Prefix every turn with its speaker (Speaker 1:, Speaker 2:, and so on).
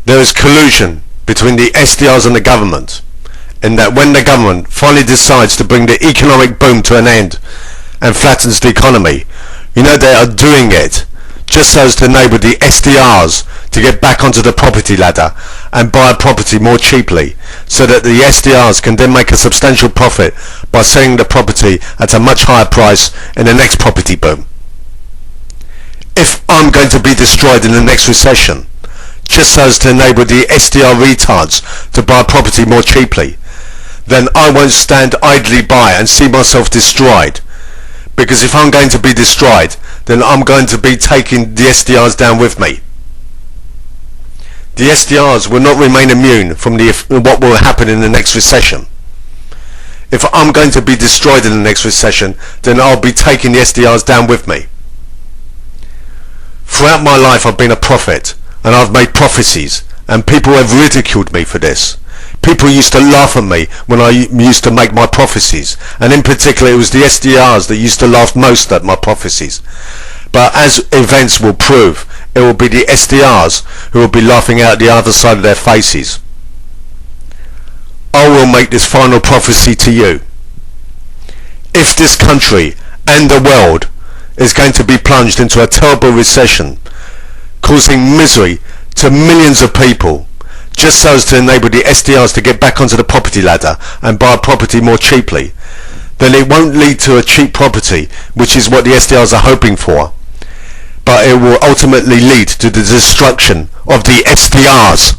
Speaker 1: There is collusion between the SDRs and the government, in that when the government finally decides to bring the economic boom to an end and flattens the economy, you know they are doing it just so as to enable the SDRs to get back onto the property ladder and buy a property more cheaply, so that the SDRs can then make a substantial profit by selling the property at a much higher price in the next property boom. If I'm going to be destroyed in the next recession, just so as to enable the SDR retards to buy property more cheaply, then I won't stand idly by and see myself destroyed. Because if I'm going to be destroyed, then I'm going to be taking the SDRs down with me. The SDRs will not remain immune from what will happen in the next recession. If I'm going to be destroyed in the next recession, then I'll be taking the SDRs down with me. Throughout my life I've been a prophet, and I've made prophecies, and people have ridiculed me for this. People used to laugh at me when I used to make my prophecies, and in particular it was the SDRs that used to laugh most at my prophecies. But as events will prove, it will be the SDRs who will be laughing out the other side of their faces. I will make this final prophecy to you. If this country and the world is going to be plunged into a terrible recession, causing misery to millions of people, just so as to enable the SDRs to get back onto the property ladder and buy a property more cheaply, then it won't lead to a cheap property, which is what the SDRs are hoping for, but it will ultimately lead to the destruction of the SDRs.